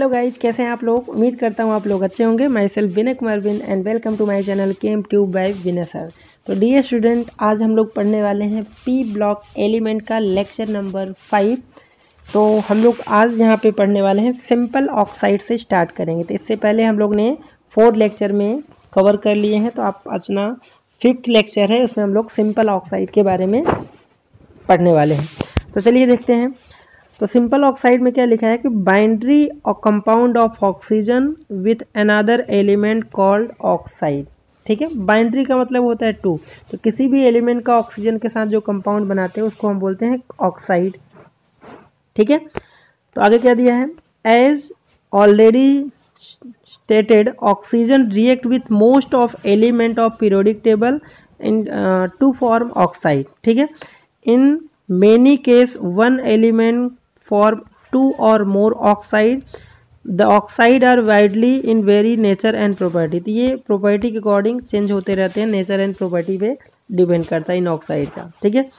Hello guys, कैसे हैं आप लोग। उम्मीद करता हूँ आप लोग अच्छे होंगे। माई सेल्फ विनय कुमार विन and welcome to my channel chem tube by Vinay sir. तो डियर स्टूडेंट, आज हम लोग पढ़ने वाले हैं पी ब्लॉक एलिमेंट का लेक्चर नंबर 5। तो हम लोग आज यहाँ पे पढ़ने वाले हैं सिंपल ऑक्साइड से स्टार्ट करेंगे। तो इससे पहले हम लोग ने 4 लेक्चर में कवर कर लिए हैं, तो आप अपना 5th लेक्चर है, उसमें हम लोग सिंपल ऑक्साइड के बारे में पढ़ने वाले हैं। तो चलिए देखते हैं। तो सिंपल ऑक्साइड में क्या लिखा है कि बाइंड्री और compound of oxygen with another element called oxide. ठीक है, बाइंड्री का मतलब होता है 2। तो किसी भी एलिमेंट का ऑक्सीजन के साथ जो कंपाउंड बनाते हैं उसको हम बोलते हैं ऑक्साइड। ठीक है, तो आगे क्या दिया है, as already stated oxygen react with most of element of periodic table in to form oxide. ठीक है, in many case one element form 2 or more oxide. The oxide are widely in vary nature and property। तो ये property के according change होते रहते हैं, nature and property पे depend करता है इन ऑक्साइड का। ठीक है,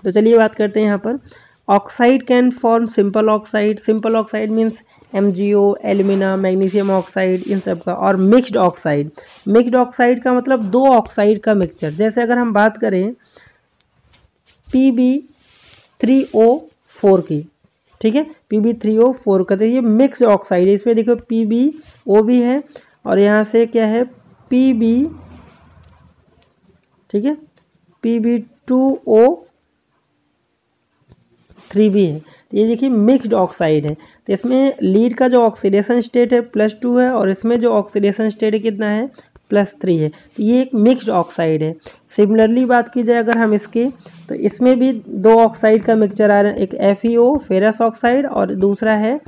तो चलिए बात करते हैं यहाँ पर। Oxide can form simple oxide. Simple oxide means MgO, alumina, magnesium oxide, इन सब का। और मिक्स्ड ऑक्साइड, मिक्स्ड ऑक्साइड का मतलब 2 ऑक्साइड का मिक्सचर। जैसे अगर हम बात करें PB3O4 की, ठीक है, PB3O4 का, तो ये मिक्स ऑक्साइड है। इसमें देखो PbO भी है और यहाँ से क्या है PB, ठीक है, PB2O3 भी है। तो ये देखिए मिक्स्ड ऑक्साइड है। तो इसमें लीड का जो ऑक्सीडेशन स्टेट है +2 है और इसमें जो ऑक्सीडेशन स्टेट है कितना है +3 है। तो ये एक मिक्स्ड ऑक्साइड है। सिमिलरली बात की जाए अगर हम इसके, तो इसमें भी 2 ऑक्साइड का मिक्सचर आ रहा है, एक FeO फेरस ऑक्साइड और दूसरा है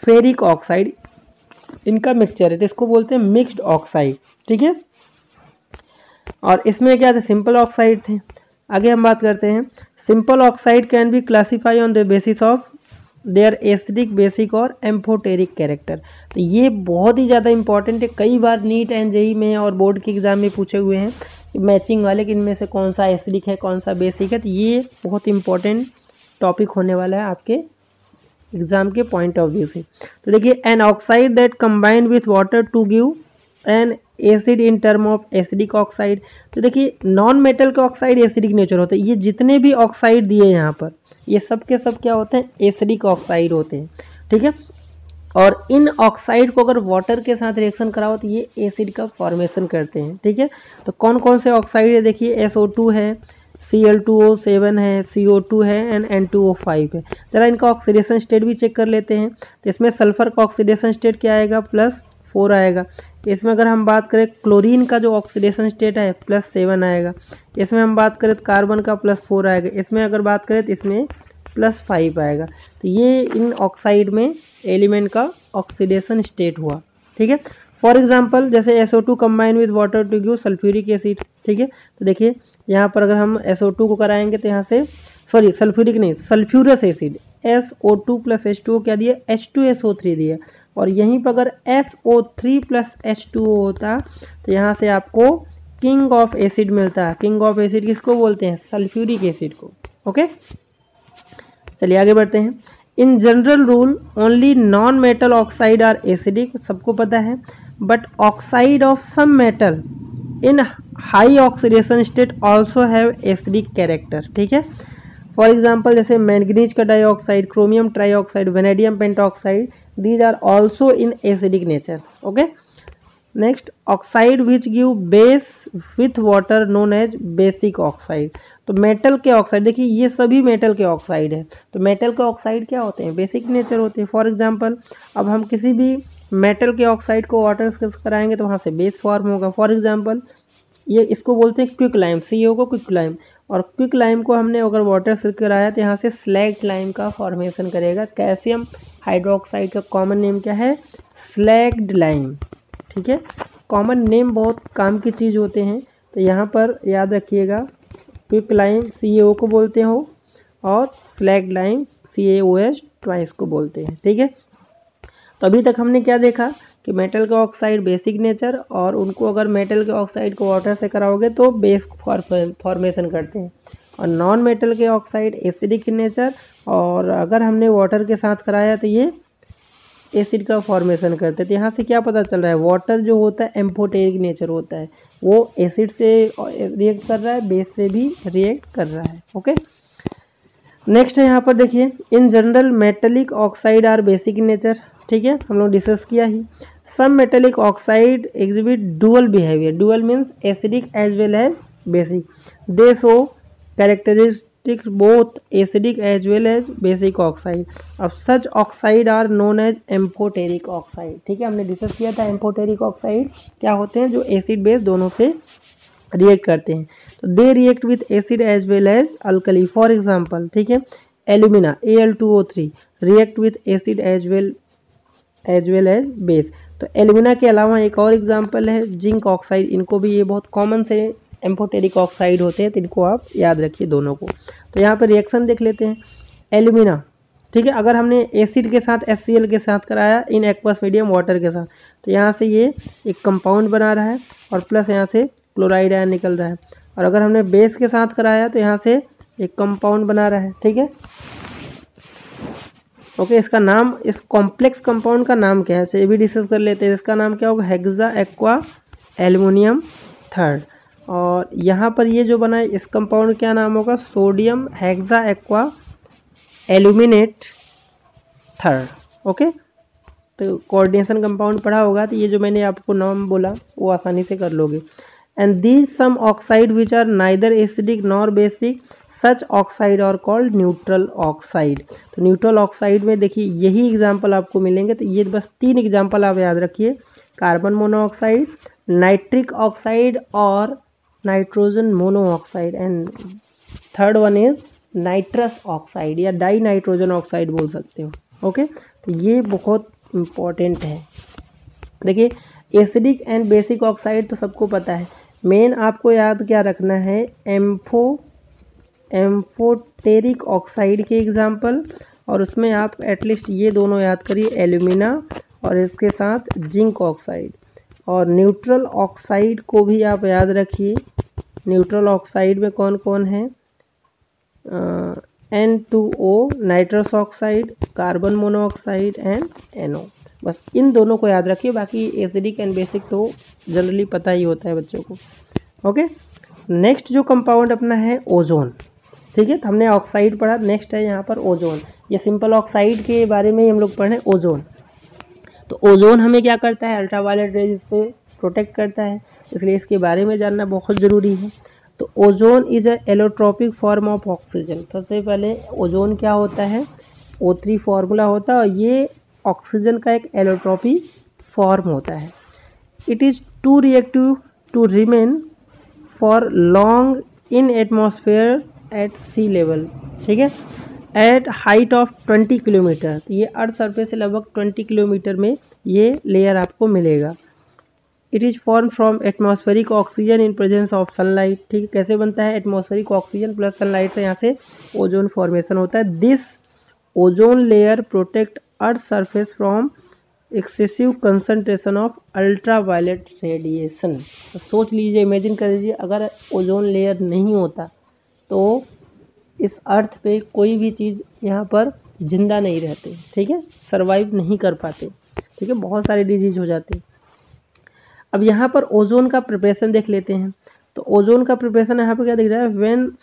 फेरिक ऑक्साइड, इनका मिक्सचर है, तो इसको बोलते हैं मिक्स्ड ऑक्साइड। ठीक है, और इसमें क्या थे, सिंपल ऑक्साइड थे। आगे हम बात करते हैं, simple oxide can be classify on the basis of their acidic, basic और एम्फोटेरिक कैरेक्टर। तो ये बहुत ही ज़्यादा इंपॉर्टेंट है, कई बार नीट एंड जेईई में और बोर्ड के एग्जाम में पूछे हुए हैं मैचिंग वाले कि इनमें से कौन सा एसिडिक है कौन सा बेसिक है। तो ये बहुत इंपॉर्टेंट टॉपिक होने वाला है आपके एग्जाम के पॉइंट ऑफ व्यू से। तो देखिए, an oxide that combine with water to give an acid in term of acidic oxide. तो देखिए नॉन मेटल के ऑक्साइड एसिडिक नेचर होते हैं। ये जितने भी ऑक्साइड दिए यहाँ पर ये सब के सब क्या होते हैं, एसिडिक ऑक्साइड होते हैं। ठीक है, और इन ऑक्साइड को अगर वाटर के साथ रिएक्शन कराओ तो ये एसिड का फॉर्मेशन करते हैं। ठीक है, तो कौन कौन से ऑक्साइड है, देखिए SO2 है, Cl2O7 है, CO2 है एंड N2O5 है। जरा इनका ऑक्सीडेशन स्टेट भी चेक कर लेते हैं। तो इसमें सल्फर का ऑक्सीडेशन स्टेट क्या आएगा, +4 आएगा। इसमें अगर हम बात करें क्लोरीन का जो ऑक्सीडेशन स्टेट है +7 आएगा। इसमें हम बात करें तो कार्बन का +4 आएगा। इसमें अगर बात करें तो इसमें +5 आएगा। तो ये इन ऑक्साइड में एलिमेंट का ऑक्सीडेशन स्टेट हुआ। ठीक है, फॉर एग्जांपल जैसे SO2 combine with water to give sulphuric acid. ठीक है, तो देखिए यहाँ पर अगर हम SO2 को कराएंगे तो यहाँ से सल्फ्यूरिक नहीं, सल्फ्यूरस एसिड SO2 + H2O क्या दिया, H2SO3 दिया। और यहीं पर अगर SO3 + H2O होता तो यहाँ से आपको किंग ऑफ एसिड मिलता है। किंग ऑफ एसिड किसको बोलते हैं, सल्फ्यूरिक एसिड को। ओके, चलिए आगे बढ़ते हैं। In general rule only non metal oxide are acidic, सबको पता है, but oxide of some metal in high oxidation state also have acidic character. ठीक है, फॉर एग्जाम्पल जैसे मैंगनीज का dioxide, chromium trioxide, vanadium pentaoxide, these are also in acidic nature. Okay, next oxide which give base with water known as basic oxide. तो metal के oxide, देखिए ये सभी metal के ऑक्साइड है। तो मेटल के ऑक्साइड क्या होते हैं, बेसिक नेचर होते हैं। फॉर एग्जांपल अब हम किसी भी मेटल के ऑक्साइड को वाटर से कराएंगे तो वहाँ से बेस फॉर्म होगा। फॉर एग्जांपल ये इसको बोलते हैं क्विक लाइम, CO को क्विक लाइम। और क्विक लाइम को हमने अगर वाटर से कराया तो यहाँ से स्लैग्ड लाइम का फॉर्मेशन करेगा। कैल्शियम हाइड्रोक्साइड का कॉमन नेम क्या है, स्लैग्ड लाइम। ठीक है, कॉमन नेम बहुत काम की चीज़ होते हैं, तो यहाँ पर याद रखिएगा। क्विक लाइम CaO को बोलते हो और स्लैग्ड लाइम CaOH ट्वाइस को बोलते हैं। ठीक है, तो अभी तक हमने क्या देखा कि मेटल का ऑक्साइड बेसिक नेचर, और उनको अगर मेटल के ऑक्साइड को वाटर से कराओगे तो बेस फॉर्मेशन करते हैं। और नॉन मेटल के ऑक्साइड एसिडिक नेचर, और अगर हमने वाटर के साथ कराया तो ये एसिड का फॉर्मेशन करते हैं। तो यहाँ से क्या पता चल रहा है, वाटर जो होता है एम्फोटेरिक नेचर होता है, वो एसिड से रिएक्ट कर रहा है, बेस से भी रिएक्ट कर रहा है। ओके, नेक्स्ट है यहाँ पर देखिए, in general metallic oxide are basic in nature. ठीक है, हम लोग डिस्कस किया ही। Some metallic oxide exhibit dual behaviour, dual means acidic as well as basic, they show characteristics both acidic as well as basic oxide. अब such oxide are known as amphoteric oxide. ठीक है, हमने discuss किया था amphoteric oxide क्या होते हैं, जो एसिड बेस दोनों से रिएक्ट करते हैं। तो they react with acid as well as alkali. For example, ठीक है, alumina Al2O3 react with acid as well as base. तो एल्यूमिना के अलावा एक और एग्जांपल है जिंक ऑक्साइड, इनको भी ये बहुत कॉमन से एम्फोटेरिक ऑक्साइड होते हैं, तो इनको आप याद रखिए दोनों को। तो यहाँ पर रिएक्शन देख लेते हैं। एल्यूमिना, ठीक है, अगर हमने एसिड के साथ HCl के साथ कराया इन एक्वस मीडियम वाटर के साथ, तो यहाँ से ये एक कंपाउंड बना रहा है और प्लस यहाँ से क्लोराइड आयन निकल रहा है। और अगर हमने बेस के साथ कराया तो यहाँ से एक कंपाउंड बना रहा है। ठीक है, ओके, इसका नाम, इस कॉम्प्लेक्स कंपाउंड का नाम क्या है, तो ये भी डिस्कस कर लेते हैं। इसका नाम क्या होगा, हेक्सा एक्वा एल्युमिनियम थर्ड। और यहाँ पर ये जो बना है इस कंपाउंड क्या नाम होगा, sodium hexa aqua aluminate third. Okay, तो कोऑर्डिनेशन कंपाउंड पढ़ा होगा, तो ये जो मैंने आपको नाम बोला वो आसानी से कर लोगे। And these some oxide which are neither acidic nor basic, such oxide are called neutral oxide. तो न्यूट्रल ऑक्साइड में देखिए यही एग्जाम्पल आपको मिलेंगे, तो ये बस 3 एग्जाम्पल आप याद रखिए, कार्बन मोनोऑक्साइड, नाइट्रिक ऑक्साइड और nitrogen monoxide, and third one is nitrous oxide या डाई नाइट्रोजन ऑक्साइड बोल सकते हो। ओके, तो ये बहुत इम्पॉर्टेंट है। देखिए एसिडिक एंड बेसिक ऑक्साइड तो सबको पता है, मेन आपको याद क्या रखना है, एम्फोटेरिक ऑक्साइड के एग्जाम्पल, और उसमें आप एटलीस्ट ये दोनों याद करिए, एल्यूमिना और इसके साथ जिंक ऑक्साइड। और न्यूट्रल ऑक्साइड को भी आप याद रखिए, न्यूट्रल ऑक्साइड में कौन कौन है, N2O nitrous oxide, carbon monoxide and NO। बस इन दोनों को याद रखिए, बाकी एसिडिक एंड बेसिक तो जनरली पता ही होता है बच्चों को। ओके, नेक्स्ट जो कंपाउंड अपना है ओजोन। ठीक है, तो हमने ऑक्साइड पढ़ा, नेक्स्ट है यहाँ पर ओजोन। ये सिंपल ऑक्साइड के बारे में ही हम लोग पढ़े ओजोन। तो ओजोन हमें क्या करता है, अल्ट्रावायलेट रेज से प्रोटेक्ट करता है, इसलिए इसके बारे में जानना बहुत ज़रूरी है। तो ozone is a allotropic form of oxygen. सबसे पहले ओजोन क्या होता है, O3 फार्मूला होता है, और ये ऑक्सीजन का एक एलोट्रोपिक फॉर्म होता है। It is too reactive to remain for long in atmosphere at sea level. ठीक है, एट हाइट ऑफ 20 किलोमीटर। तो ये अर्थ सरफेस से लगभग 20 किलोमीटर में ये लेयर आपको मिलेगा। It is form from atmospheric oxygen in presence of sunlight. ठीक है, कैसे बनता है, एटमॉस्फेरिक ऑक्सीजन प्लस सनलाइट से यहाँ से ओजोन फॉर्मेशन होता है। This ozone layer protect earth surface from excessive concentration of ultraviolet radiation. तो सोच लीजिए, इमेजिन कर लीजिए, अगर ओजोन लेयर नहीं होता तो इस अर्थ पे कोई भी चीज़ यहाँ पर जिंदा नहीं रहते। ठीक है, सर्वाइव नहीं कर पाते। ठीक है, बहुत सारे डिजीज हो जाते। अब यहाँ पर ओजोन का प्रिपरेशन देख लेते हैं। तो ओजोन का प्रिपरेशन यहाँ पर क्या दिख रहा है, when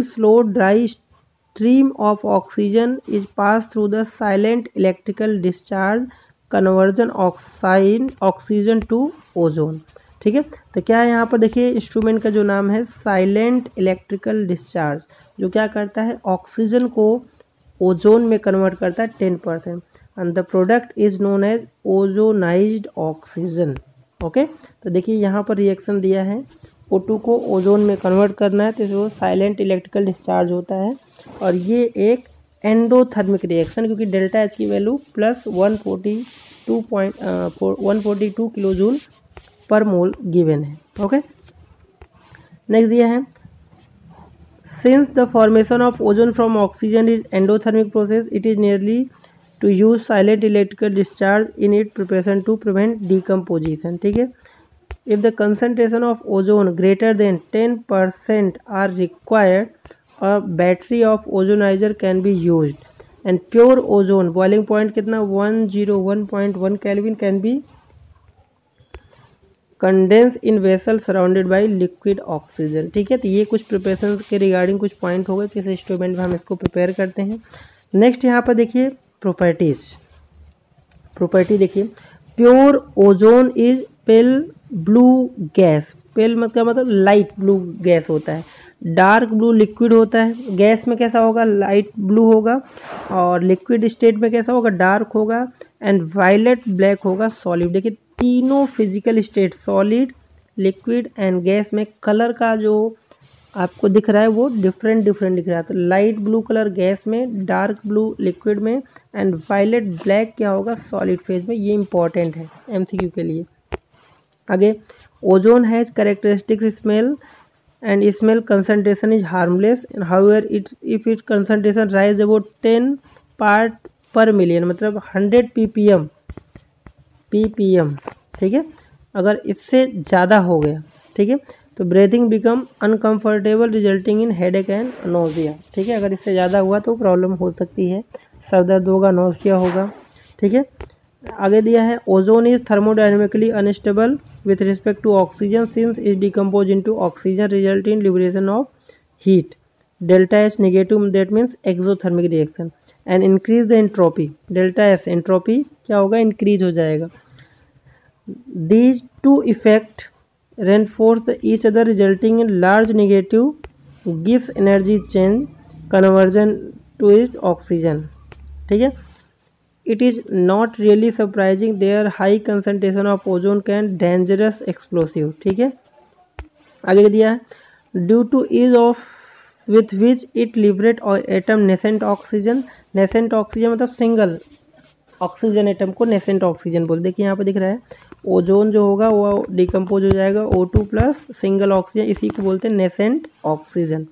slow dry stream of oxygen is pass through the silent electrical discharge conversion oxygen to ozone. ठीक है, तो क्या है यहाँ पर देखिए, इंस्ट्रूमेंट का जो नाम है साइलेंट इलेक्ट्रिकल डिस्चार्ज, जो क्या करता है, ऑक्सीजन को ओजोन में कन्वर्ट करता है 10%, and the product is known as ozonised oxygen. Okay, तो देखिए यहाँ पर रिएक्शन दिया है, O2 को ओजोन में कन्वर्ट करना है, तो वो साइलेंट इलेक्ट्रिकल डिस्चार्ज होता है। और ये एक एंडोथर्मिक रिएक्शन, क्योंकि डेल्टा H की value plus 142 kilo joule per mole given है। ओके, नेक्स्ट दिया है, since the formation of ozone from oxygen is endothermic process, it is nearly to use silent electrical discharge in it preparation to prevent decomposition. ठीक है, if the concentration of ozone greater than 10% are required, a battery of ozonizer can be used. And pure ozone boiling point कितना 101.1 kelvin can be condense in vessel surrounded by liquid oxygen. ठीक है, तो ये कुछ preparation के regarding कुछ point हो गए किस इंस्ट्रूमेंट में हम इसको प्रिपेयर करते हैं। नेक्स्ट यहाँ पर देखिए प्रॉपर्टी देखिए, pure ozone is pale blue gas. Pale मतलब लाइट ब्लू गैस होता है, डार्क ब्लू लिक्विड होता है। गैस में कैसा होगा, लाइट ब्लू होगा, और लिक्विड स्टेट में कैसा होगा, डार्क होगा, एंड वायलेट ब्लैक होगा सॉलिड। देखिए तीनों physical state solid, liquid and gas में कलर का जो आपको दिख रहा है वो डिफरेंट दिख रहा है। तो लाइट ब्लू कलर गैस में, डार्क ब्लू लिक्विड में, एंड वायलेट ब्लैक क्या होगा, सॉलिड फेज में। ये इंपॉर्टेंट है एमसीक्यू के लिए। आगे, ozone has characteristic smell and smell concentration is harmless, and however if its concentration rise about 10 part per million मतलब 100 ppm, ठीक है, अगर इससे ज़्यादा हो गया, ठीक है, तो breathing become uncomfortable resulting in headache and nausea. ठीक है, अगर इससे ज़्यादा हुआ तो प्रॉब्लम हो सकती है, सर दर्द होगा, नोजिया होगा। ठीक है, आगे दिया है ozone is thermodynamically unstable with respect to oxygen since it decompose into oxygen result in liberation of heat, delta H negative, that means exothermic reaction, and increase the entropy, delta S entropy क्या होगा, increase हो जाएगा। These two effect reinforce each other resulting in large negative gives energy change conversion to its oxygen। ठीक है, it is not really surprising their high concentration of ozone can dangerous explosive। ठीक है, आगे दिया है due to ease of with which it liberate atom nascent oxygen। nascent oxygen मतलब single oxygen atom को nascent oxygen बोल। देखिए यहाँ पे दिख रहा है ओजोन जो होगा वो डिकम्पोज हो जाएगा O2 प्लस सिंगल ऑक्सीजन, इसी को बोलते हैं nascent ऑक्सीजन।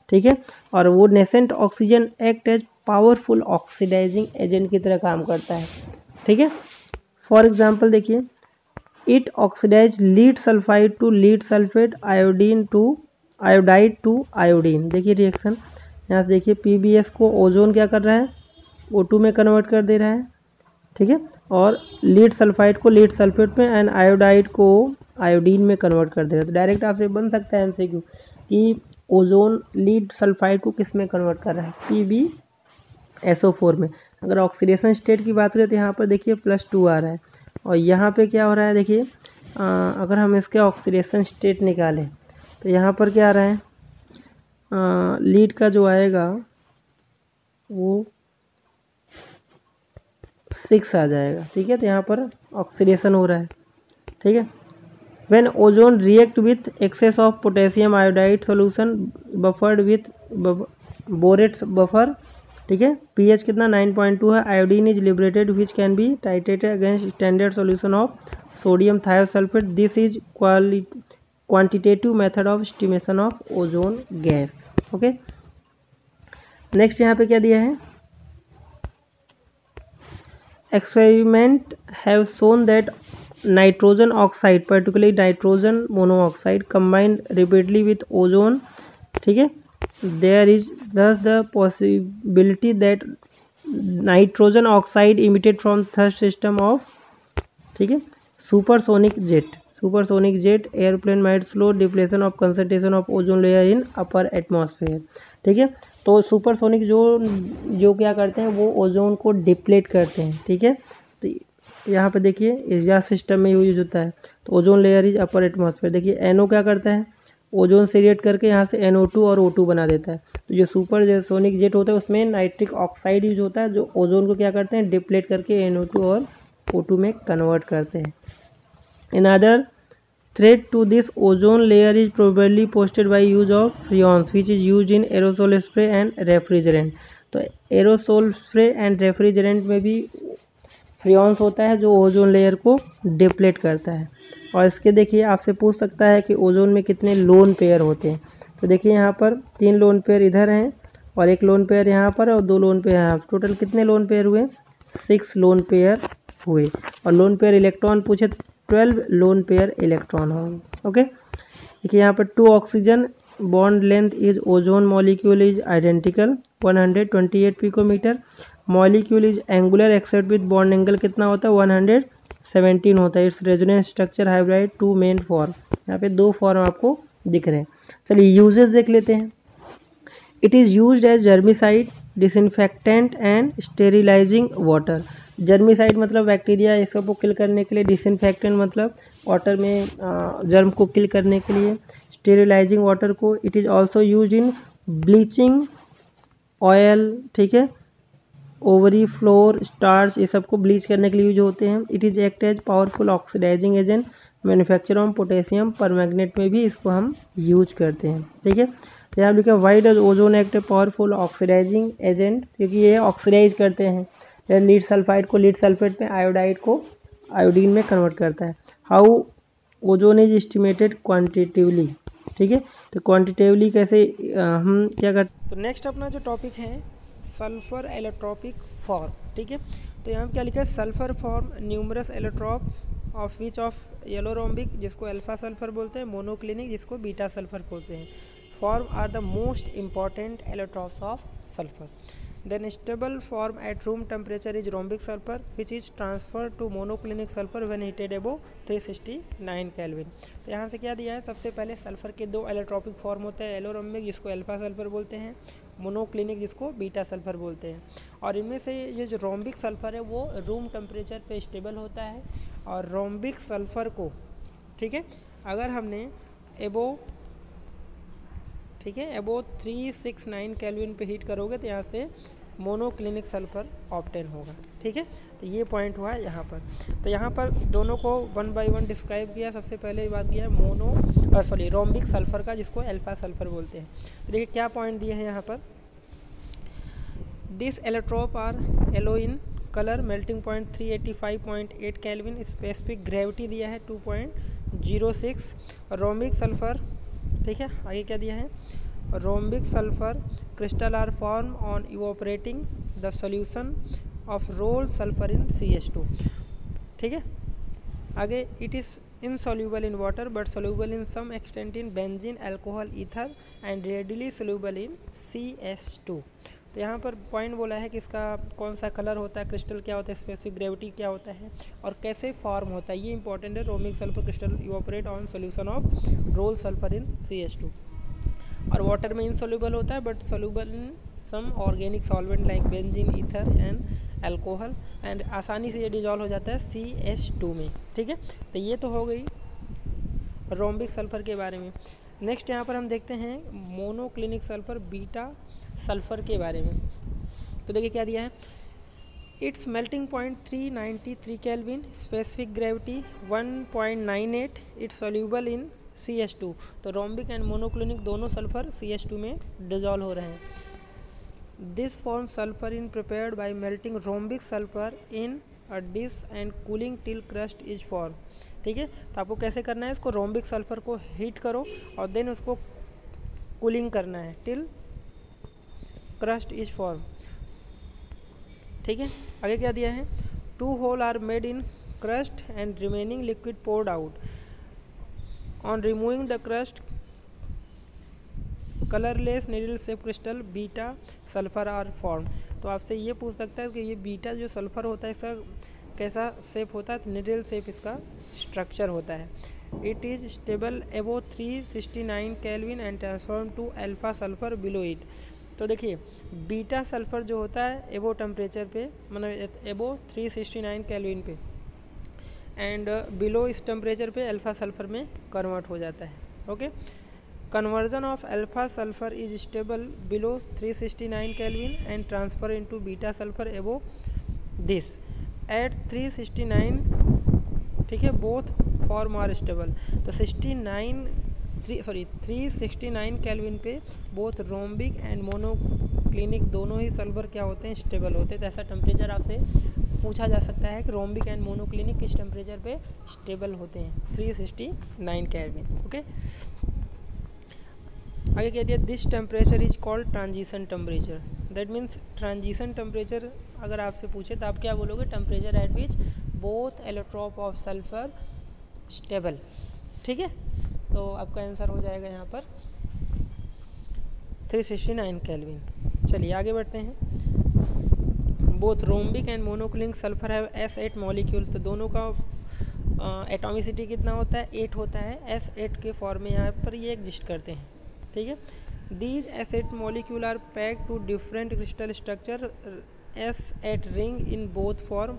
ठीक है, और वो nascent oxygen act as powerful oxidising agent की तरह काम करता है। ठीक है, फॉर एग्जांपल देखिए, it oxidise lead sulphide to lead sulphate, iodine to iodide to iodine. देखिए रिएक्शन यहाँ से देखिए, पीबीएस को ओजोन क्या कर रहा है, O2 में कन्वर्ट कर दे रहा है। ठीक है, और लीड सल्फाइड को लीड सल्फेट में, एंड आयोडाइड को आयोडीन में कन्वर्ट कर दे रहा है। तो डायरेक्ट आपसे बन सकता है एमसीक्यू कि ओजोन लीड सल्फाइड को किस में कन्वर्ट कर रहा है, PbSO4 में। अगर ऑक्सीडेशन स्टेट की बात करें तो यहाँ पर देखिए +2 आ रहा है, और यहाँ पे क्या हो रहा है देखिए, अगर हम इसके ऑक्सीडेशन स्टेट निकालें तो यहाँ पर क्या आ रहा है, लीड का जो आएगा वो 6 आ जाएगा। ठीक है, तो यहाँ पर ऑक्सीडेशन हो रहा है। ठीक है, when ozone react with excess of potassium iodide solution buffered with borate buffer। ठीक है, pH कितना 9.2 है, iodine is liberated which can be titrated against standard solution of sodium thiosulfate। this is quantitative method of estimation of ozone gas। Okay, next यहाँ पे क्या दिया है, experiment have shown that nitrogen oxide, particularly nitrogen monoxide, combined repeatedly with ozone। ठीक है, there is thus the possibility that nitrogen oxide emitted from third system of, ठीक है, supersonic jet airplane might slow depletion of concentration of ozone layer in upper atmosphere। ठीक है, तो supersonic जो क्या करते हैं वो ओजोन को डिप्लेट करते हैं। ठीक है, तो यहाँ पे देखिए इर्जा सिस्टम में यूज होता है, तो ozone layer is upper atmosphere. देखिए NO क्या करता है, ओजोन से रिएक्ट करके यहाँ से NO2 और O2 बना देता है। तो जो सुपरसोनिक जेट होता है उसमें नाइट्रिक ऑक्साइड यूज होता है, जो ओजोन को क्या करते हैं, डिप्लेट करके NO2 और O2 में कन्वर्ट करते हैं। Another threat to this ozone layer is probably posted by use of freons which is used in aerosol spray and refrigerant। तो एरोसोल स्प्रे एंड रेफ्रिजरेंट में भी फ्रियॉन्स होता है जो ओजोन लेयर को डिप्लेट करता है। और इसके देखिए आपसे पूछ सकता है कि ओजोन में कितने लोन पेयर होते हैं। तो देखिए यहाँ पर 3 लोन पेयर इधर हैं और 1 लोन पेयर यहाँ पर और 2 लोन पेयर यहाँ। टोटल कितने लोन पेयर हुए, 6 लोन पेयर हुए। और लोन पेयर इलेक्ट्रॉन पूछे 12 लोन पेयर इलेक्ट्रॉन होंगे। ओके, देखिए यहाँ पर 2 oxygen bond length is ozone molecule is identical 128 picometre. Molecule is angular except with bond angle कितना होता है 117 होता है। It's resonance structure hybrid 2 main form, यहाँ पे 2 फॉर्म आपको दिख रहे हैं। चलिए यूजेस देख लेते हैं। It is used as germicide, disinfectant and sterilizing water. Germicide मतलब बैक्टीरिया इसको किल करने के लिए, डिसइंफेक्टेंट मतलब वाटर में जर्म को किल करने के लिए, स्टेरिलाइजिंग वाटर को। It is also use in bleaching oil, ठीक है, ओवरी, फ्लोर, स्टार्च, ये सबको ब्लीच करने के लिए यूज होते हैं। It is act as powerful oxidising agent, manufacture of potassium permanganate में भी इसको हम यूज करते हैं, ठीक है। तो यहाँ लिखा why does ozone act a powerful oxidising agent, क्योंकि ये ऑक्सीडाइज करते हैं। लीड सल्फाइड को लीड सल्फेट में, आयोडाइड को आयोडीन में कन्वर्ट करता है। How ozone is estimated quantitatively, ठीक है। तो क्वान्टिटिवली कैसे हम क्या करते। तो नेक्स्ट अपना जो टॉपिक है सल्फर एलोट्रॉपिक फॉर्म, ठीक है। तो यहाँ क्या लिखा है, sulphur form numerous allotrope of which of yellow rhombic जिसको अल्फा सल्फर बोलते हैं, मोनोक्लिनिक जिसको बीटा सल्फर बोलते हैं, form are the most important allotropes of sulphur. Then stable form at room temperature is rhombic sulphur which is transfer to monoclinic sulphur when heated above 369 kelvin. तो यहाँ से क्या दिया है, सबसे पहले सल्फर के 2 एलोट्रॉपिक फॉर्म होते हैं, एलोरोम्बिक जिसको अल्फा सल्फर बोलते हैं, मोनोक्लिनिक जिसको बीटा सल्फर बोलते हैं। और इनमें से ये जो रोम्बिक सल्फर है वो रूम टेम्परेचर पे स्टेबल होता है। और रोम्बिक सल्फर को, ठीक है, अगर हमने एबो, ठीक है, अबो 369 केल्विन पे हीट करोगे तो यहाँ से मोनोक्लिनिक सल्फर ऑब्टेन होगा, ठीक है। तो ये पॉइंट हुआ है यहाँ पर। तो यहाँ पर दोनों को 1 बाय 1 डिस्क्राइब किया। सबसे पहले बात किया है रोम्बिक सल्फर का जिसको अल्फा सल्फर बोलते हैं। तो देखिए क्या पॉइंट दिए हैं यहाँ पर, this allotrope are yellow in colour, melting point 385.8 kelvin, specific gravity दिया है 2.06। रोम्बिक सल्फर, ठीक है, आगे क्या दिया है, rhombic sulphur crystal are form on evaporating the solution of roll sulphur in CH2, ठीक है। आगे it is insoluble in water but soluble in some extent in benzene, alcohol, ether and readily soluble in CH2। तो यहाँ पर point बोला है कि इसका कौन सा कलर होता है, क्रिस्टल क्या होता है, स्पेसिफिक ग्रेविटी क्या होता है और कैसे फॉर्म होता है, ये इंपॉर्टेंट है। Rhombic sulphur crystal evaporate on solution of roll sulphur in CH2। और वाटर में इनसोल्यूबल होता है but soluble in some organic solvent like benzene, ether and alcohol, and आसानी से ये डिजॉल्व हो जाता है CH2 में, ठीक है। तो ये तो हो गई रोम्बिक सल्फर के बारे में। नेक्स्ट यहाँ पर हम देखते हैं मोनोक्लिनिक सल्फर बीटा सल्फर के बारे में। तो देखिए क्या दिया है, it's melting point 393 kelvin, specific gravity 1.98, it's soluble in CH2। तो रोम्बिक एंड मोनोक्लिनिक दोनों सल्फर CH2 में डिजॉल्व हो रहे हैं। This form sulphur in prepared by melting rhombic sulphur in a dish and cooling till crust is form, ठीक है। तो आपको कैसे करना है, इसको रोम्बिक सल्फर को हीट करो और देन उसको कूलिंग करना है टिल क्रस्ट इज फॉर्म, ठीक है। आगे क्या दिया है, 2 hole are made in crust and remaining liquid poured out, on removing the crust colourless needle shape crystal beta sulphur are form. तो आपसे ये पूछ सकता है कि ये बीटा जो सल्फर होता है इसका कैसा शेप होता है, तो नीडल शेप इसका स्ट्रक्चर होता है। It is stable above 369 kelvin and transform to alpha sulphur below it. तो देखिए बीटा सल्फर जो होता है एबो टेम्परेचर पे, मतलब एबो 369 केल्विन पे, एंड बिलो इस टेम्परेचर पे अल्फा सल्फर में कन्वर्ट हो जाता है, okay. Conversion of alpha sulphur is stable below 369 kelvin and transfer into beta sulphur एबो दिस एट 369, ठीक है, बोथ फॉर्म आर स्टेबल। तो 369 केल्विन पे बोथ रोम्बिक एंड मोनोक्लिनिक दोनों ही सल्फर क्या होते हैं, स्टेबल होते हैं। तो ऐसा टेम्परेचर आपसे पूछा जा सकता है कि रोम्बिक एंड मोनोक्लिनिक किस टेम्परेचर पे स्टेबल होते हैं, 369 केल्विन, ओके। आगे कह दिया this temperature is called transition temperature. That means transition temperature अगर आपसे पूछे तो आप क्या बोलोगे, temperature at which both allotrope of sulphur stable, ठीक है। तो आपका आंसर हो जाएगा यहाँ पर 369 केल्विन। चलिए आगे बढ़ते हैं। Both rhombic and monoclinic sulphur have S8 molecule, तो दोनों का एटॉमिसिटी कितना होता है, 8 होता है। S8 के फॉर्म में यहाँ पर ये एग्जिस्ट करते हैं, ठीक है। These S8 molecule are packed to different crystal structure S8 ring in both form,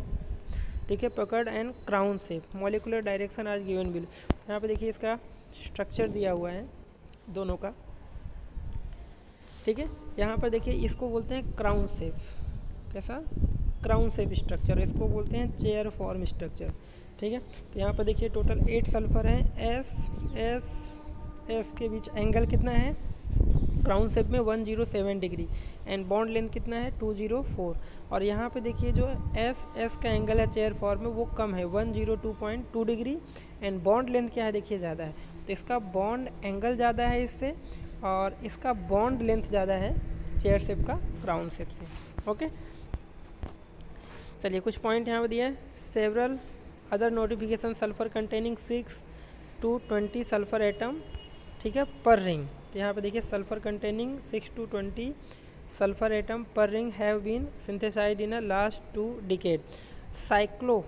ठीक है, pucker and crown shape. Molecular direction as given below. यहाँ पे देखिए इसका स्ट्रक्चर दिया हुआ है दोनों का, ठीक है। यहाँ पर देखिए इसको बोलते हैं क्राउन शेप, कैसा क्राउन शेप स्ट्रक्चर, इसको बोलते हैं चेयर फॉर्म स्ट्रक्चर, ठीक है। तो यहाँ पर देखिए टोटल 8 सल्फर हैं। एस के बीच एंगल कितना है क्राउन शेप में 107 डिग्री एंड बॉन्ड लेंथ कितना है 204। और यहाँ पे देखिए जो एस का एंगल है चेयर फॉर्म में वो कम है 102.2 डिग्री एंड बॉन्ड लेंथ क्या है देखिए ज़्यादा है, तो इसका बॉन्ड एंगल ज़्यादा है इससे और इसका बॉन्ड लेंथ ज़्यादा है चेयर शेप का क्राउन शेप से। ओके, चलिए कुछ पॉइंट यहाँ पर दिया है। Several other notification sulphur containing 6 to 20 sulphur atom, ठीक है, पर रिंग। तो यहाँ पे देखिए sulphur containing 6 to 20 sulphur atom per ring have been synthesized in a last 2 decade. Cyclo,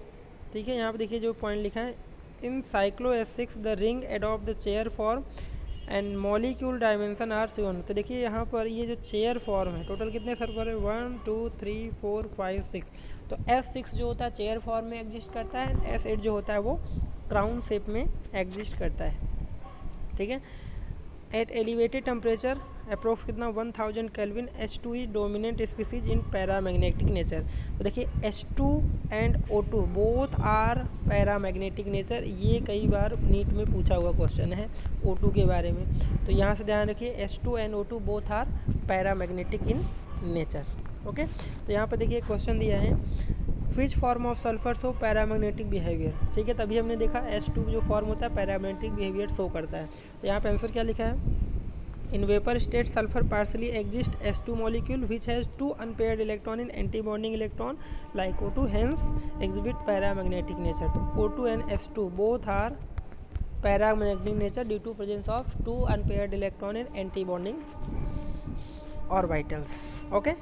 ठीक है, यहाँ पे देखिए जो पॉइंट लिखा है in cyclo S6 the ring adopt the chair form and molecule dimension are shown. तो देखिए यहाँ पर ये जो चेयर फॉर्म है टोटल कितने सल्फर है 1 2 3 4 5 6। तो S6 जो होता है चेयर फॉर्म में एग्जिस्ट करता है, S8 जो होता है वो क्राउन शेप में एग्जिस्ट करता है, ठीक है। एट एलिवेटेड टेम्परेचर अप्रोक्स कितना 1000 kelvin H2 is dominant species in paramagnetic nature. तो देखिए H2 and O2 both are paramagnetic nature, ये कई बार नीट में पूछा हुआ क्वेश्चन है O2 के बारे में, तो यहाँ से ध्यान रखिए H2 and O2 both are paramagnetic in nature. Okay, तो यहाँ पर देखिए क्वेश्चन दिया है which form of sulphur show paramagnetic behaviour, ठीक है। तभी हमने देखा H2 जो फॉर्म होता है पैरामैग्नेटिक बिहेवियर शो करता है। तो यहाँ पे आंसर क्या लिखा है, in vapour state sulphur partially exist S2 molecule which has 2 unpaired electron in anti bonding electron like O2 hence exhibit paramagnetic nature. तो O2 and S2 both are paramagnetic nature due to presence of 2 unpaired electron in anti bonding orbitals. Okay.